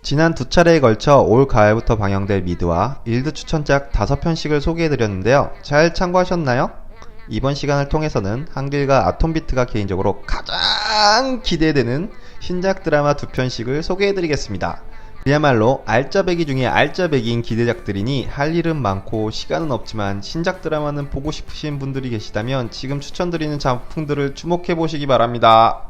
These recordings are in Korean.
지난 두 차례에 걸쳐 올 가을부터 방영될 미드와 일드 추천작 5편씩을 소개해드렸는데요. 잘 참고하셨나요? 이번 시간을 통해서는 한길과 아톰비트가 개인적으로 가장 기대되는 신작 드라마 2편씩을 소개해드리겠습니다. 그야말로 알짜배기 중에 알짜배기인 기대작들이니 할 일은 많고 시간은 없지만 신작 드라마는 보고 싶으신 분들이 계시다면 지금 추천드리는 작품들을 주목해보시기 바랍니다.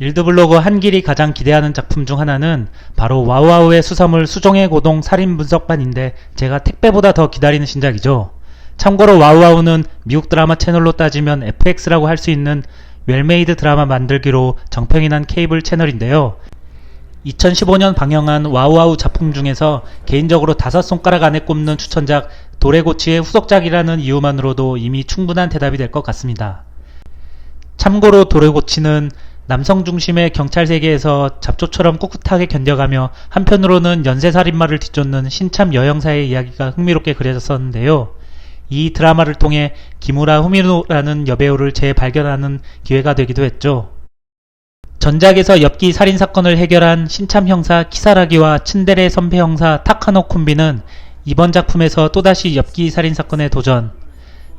일드블로그 한길이 가장 기대하는 작품 중 하나는 바로 와우와우의 수사물 수정의 고동 살인 분석반인데 제가 택배보다 더 기다리는 신작이죠. 참고로 와우와우는 미국 드라마 채널로 따지면 FX라고 할 수 있는 웰메이드 드라마 만들기로 정평이 난 케이블 채널인데요. 2015년 방영한 와우와우 작품 중에서 개인적으로 5손가락 안에 꼽는 추천작 도레고치의 후속작이라는 이유만으로도 이미 충분한 대답이 될 것 같습니다. 참고로 도레고치는 남성 중심의 경찰 세계에서 잡초처럼 꿋꿋하게 견뎌가며 한편으로는 연쇄살인마를 뒤쫓는 신참 여형사의 이야기가 흥미롭게 그려졌었는데요. 이 드라마를 통해 기무라 후미노라는 여배우를 재발견하는 기회가 되기도 했죠. 전작에서 엽기 살인사건을 해결한 신참 형사 키사라기와 츤데레 선배 형사 타카노 콤비는 이번 작품에서 또다시 엽기 살인사건에 도전.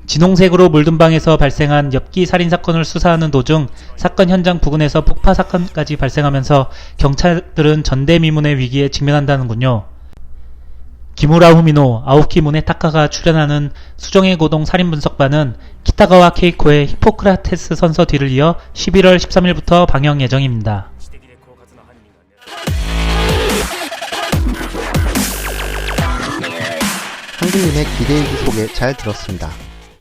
진홍색으로 물든 방에서 발생한 엽기 살인사건을 수사하는 도중 사건 현장 부근에서 폭파사건까지 발생하면서 경찰들은 전대미문의 위기에 직면한다는군요. 기무라 후미노, 아오키 무네타카가 출연하는 수정의 고동 살인분석반은 키타가와 케이코의 히포크라테스 선서 뒤를 이어 11월 13일부터 방영 예정입니다. 한길님의 기대일기 소개 잘 들었습니다.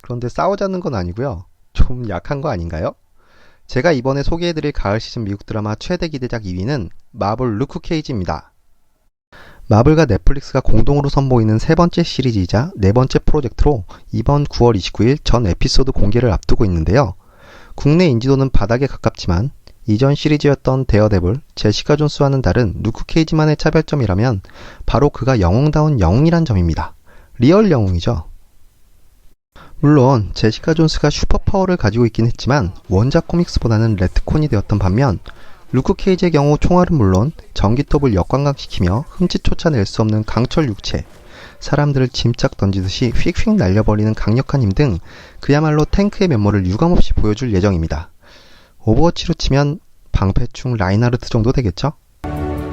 그런데 싸우자는 건 아니고요. 좀 약한 거 아닌가요? 제가 이번에 소개해드릴 가을 시즌 미국 드라마 최대 기대작 2위는 마블 루크 케이지입니다. 마블과 넷플릭스가 공동으로 선보이는 세 번째 시리즈이자 네 번째 프로젝트로 이번 9월 29일 전 에피소드 공개를 앞두고 있는데요. 국내 인지도는 바닥에 가깝지만 이전 시리즈였던 데어데블, 제시카 존스와는 다른 루크 케이지만의 차별점이라면 바로 그가 영웅다운 영웅이란 점입니다. 리얼 영웅이죠. 물론 제시카 존스가 슈퍼파워를 가지고 있긴 했지만 원작 코믹스보다는 레트콘이 되었던 반면 루크 케이지의 경우 총알은 물론 전기톱을 역광각시키며 흠칫 쫓아낼 수 없는 강철 육체, 사람들을 짐짝 던지듯이 휙휙 날려버리는 강력한 힘 등 그야말로 탱크의 면모를 유감없이 보여줄 예정입니다. 오버워치로 치면 방패충 라인하르트 정도 되겠죠?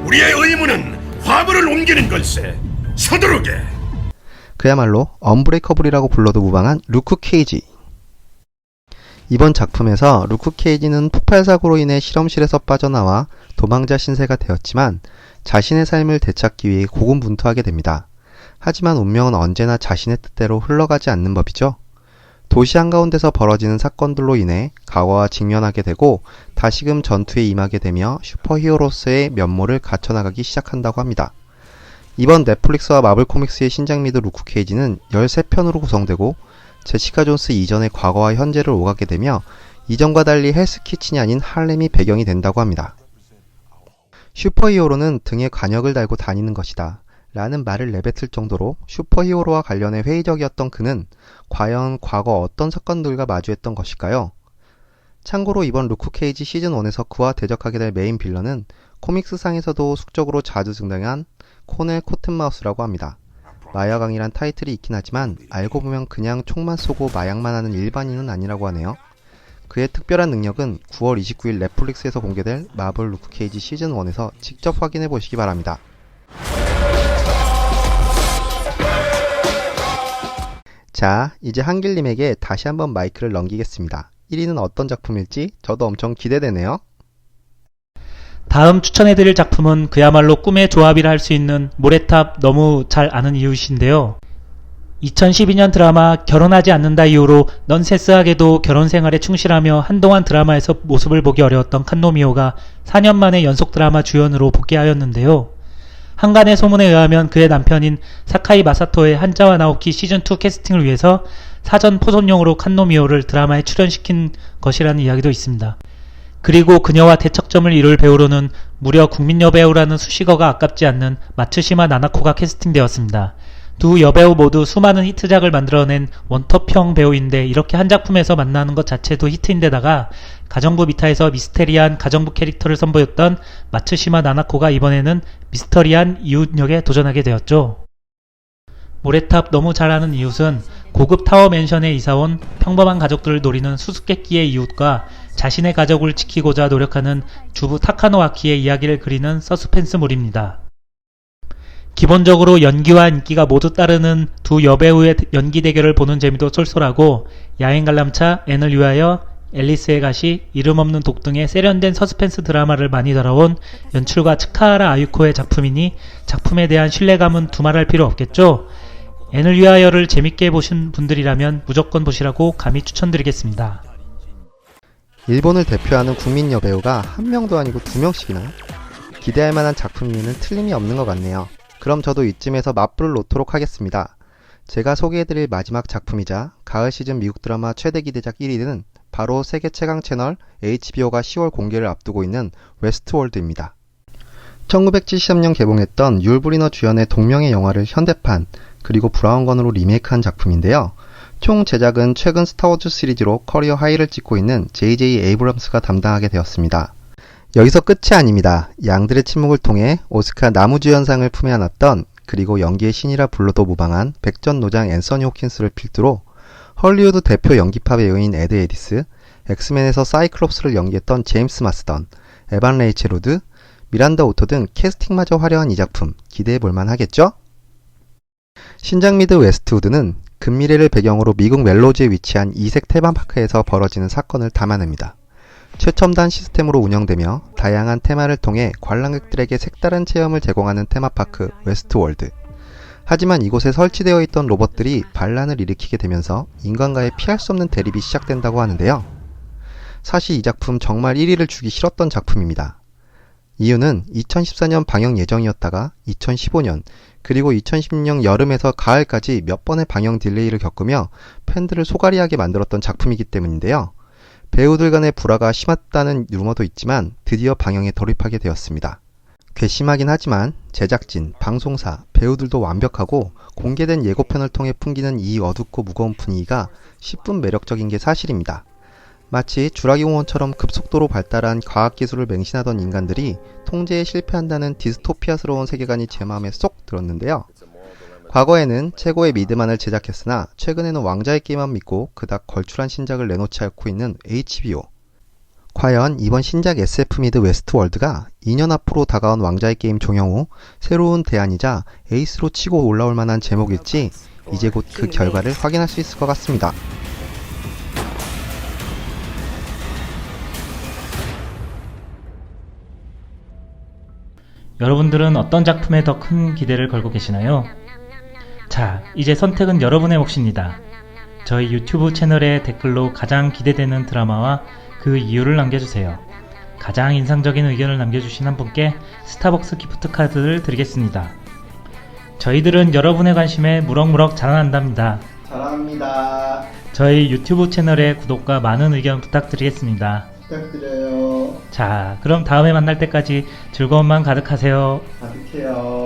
우리의 의무는 화물을 옮기는 걸세. 서두르게. 그야말로 언브레이커블이라고 불러도 무방한 루크 케이지. 이번 작품에서 루크 케이지는 폭발사고로 인해 실험실에서 빠져나와 도망자 신세가 되었지만 자신의 삶을 되찾기 위해 고군분투하게 됩니다. 하지만 운명은 언제나 자신의 뜻대로 흘러가지 않는 법이죠. 도시 한가운데서 벌어지는 사건들로 인해 과거와 직면하게 되고 다시금 전투에 임하게 되며 슈퍼히어로스의 면모를 갖춰나가기 시작한다고 합니다. 이번 넷플릭스와 마블 코믹스의 신작 미드 루크 케이지는 13편으로 구성되고 제시카 존스 이전의 과거와 현재를 오가게 되며 이전과 달리 헬스키친이 아닌 할렘이 배경이 된다고 합니다. 슈퍼히어로는 등에 관역을 달고 다니는 것이다 라는 말을 내뱉을 정도로 슈퍼히어로와 관련해 회의적이었던 그는 과연 과거 어떤 사건들과 마주했던 것일까요? 참고로 이번 루크 케이지 시즌1에서 그와 대적하게 될 메인 빌런은 코믹스상에서도 숙적으로 자주 등장한 코넬 코튼마우스라고 합니다. 마야강이란 타이틀이 있긴 하지만 알고 보면 그냥 총만 쏘고 마약만 하는 일반인은 아니라고 하네요. 그의 특별한 능력은 9월 29일 넷플릭스에서 공개될 마블 루크 케이지 시즌1에서 직접 확인해 보시기 바랍니다. 자, 이제 한길님에게 다시 한번 마이크를 넘기겠습니다. 1위는 어떤 작품일지 저도 엄청 기대되네요. 다음 추천해드릴 작품은 그야말로 꿈의 조합이라 할 수 있는 모래탑 너무 잘 아는 이유신데요. 2012년 드라마 결혼하지 않는다 이후로 넌센스하게도 결혼 생활에 충실하며 한동안 드라마에서 모습을 보기 어려웠던 칸노미오가 4년 만에 연속 드라마 주연으로 복귀하였는데요. 한간의 소문에 의하면 그의 남편인 사카이 마사토의 한자와 나오키 시즌2 캐스팅을 위해서 사전 포섭용으로 칸노미오를 드라마에 출연시킨 것이라는 이야기도 있습니다. 그리고 그녀와 대척점을 이룰 배우로는 무려 국민 여배우라는 수식어가 아깝지 않는 마츠시마 나나코가 캐스팅되었습니다. 두 여배우 모두 수많은 히트작을 만들어낸 원톱형 배우인데 이렇게 한 작품에서 만나는 것 자체도 히트인데다가 가정부 미타에서 미스테리한 가정부 캐릭터를 선보였던 마츠시마 나나코가 이번에는 미스터리한 이웃 역에 도전하게 되었죠. 모래탑 너무 잘 아는 이웃은 고급 타워 맨션에 이사온 평범한 가족들을 노리는 수수께끼의 이웃과 자신의 가족을 지키고자 노력하는 주부 타카노 아키의 이야기를 그리는 서스펜스물입니다. 기본적으로 연기와 인기가 모두 따르는 두 여배우의 연기 대결을 보는 재미도 쏠쏠하고 야행 관람차, 앤을 위하여, 앨리스의 가시, 이름 없는 독 등의 세련된 서스펜스 드라마를 많이 다뤄온 연출가 츠카하라 아유코의 작품이니 작품에 대한 신뢰감은 두말할 필요 없겠죠. 앤을 위하여를 재밌게 보신 분들이라면 무조건 보시라고 감히 추천드리겠습니다. 일본을 대표하는 국민 여배우가 한 명도 아니고 두 명씩이나? 기대할 만한 작품이면 틀림이 없는 것 같네요. 그럼 저도 이쯤에서 맞불을 놓도록 하겠습니다. 제가 소개해드릴 마지막 작품이자 가을 시즌 미국 드라마 최대 기대작 1위는 바로 세계 최강 채널 HBO가 10월 공개를 앞두고 있는 웨스트월드입니다. 1973년 개봉했던 율 브리너 주연의 동명의 영화를 현대판 그리고 브라운관으로 리메이크한 작품인데요. 총 제작은 최근 스타워즈 시리즈로 커리어 하이를 찍고 있는 J.J. 에이브럼스가 담당하게 되었습니다. 여기서 끝이 아닙니다. 양들의 침묵을 통해 오스카 나무주연상을 품에 안았던 그리고 연기의 신이라 불러도 무방한 백전노장 앤서니 호킨스를 필두로 헐리우드 대표 연기파 배우인 에드 에디스, 엑스맨에서 사이클롭스를 연기했던 제임스 마스던, 에반 레이첼 우드, 미란다 오토 등 캐스팅마저 화려한 이 작품 기대해볼만 하겠죠? 신작 미드 웨스트우드는 근미래를 배경으로 미국 멜로즈에 위치한 이색 테마파크에서 벌어지는 사건을 담아냅니다. 최첨단 시스템으로 운영되며 다양한 테마를 통해 관람객들에게 색다른 체험을 제공하는 테마파크 웨스트월드. 하지만 이곳에 설치되어 있던 로봇들이 반란을 일으키게 되면서 인간과의 피할 수 없는 대립이 시작된다고 하는데요. 사실 이 작품 정말 1위를 주기 싫었던 작품입니다. 이유는 2014년 방영 예정이었다가 2015년 그리고 2016년 여름에서 가을까지 몇 번의 방영 딜레이를 겪으며 팬들을 소갈이하게 만들었던 작품이기 때문인데요. 배우들 간의 불화가 심했다는 루머도 있지만 드디어 방영에 돌입하게 되었습니다. 괘씸하긴 하지만 제작진, 방송사, 배우들도 완벽하고 공개된 예고편을 통해 풍기는 이 어둡고 무거운 분위기가 10분 매력적인 게 사실입니다. 마치 주라기 공원처럼 급속도로 발달한 과학기술을 맹신하던 인간들이 통제에 실패한다는 디스토피아스러운 세계관이 제 마음에 쏙 들었는데요. 과거에는 최고의 미드만을 제작했으나 최근에는 왕자의 게임만 믿고 그닥 걸출한 신작을 내놓지 않고 있는 HBO. 과연 이번 신작 SF 미드 웨스트월드가 2년 앞으로 다가온 왕자의 게임 종영 후 새로운 대안이자 에이스로 치고 올라올 만한 제목일지 이제 곧 그 결과를 확인할 수 있을 것 같습니다. 여러분들은 어떤 작품에 더 큰 기대를 걸고 계시나요? 자, 이제 선택은 여러분의 몫입니다. 저희 유튜브 채널에 댓글로 가장 기대되는 드라마와 그 이유를 남겨주세요. 가장 인상적인 의견을 남겨주신 한 분께 스타벅스 기프트 카드를 드리겠습니다. 저희들은 여러분의 관심에 무럭무럭 자라난답니다. 사랑합니다. 저희 유튜브 채널의 구독과 많은 의견 부탁드리겠습니다. 부탁드려요. 자, 그럼 다음에 만날 때까지 즐거움만 가득하세요. 가득해요.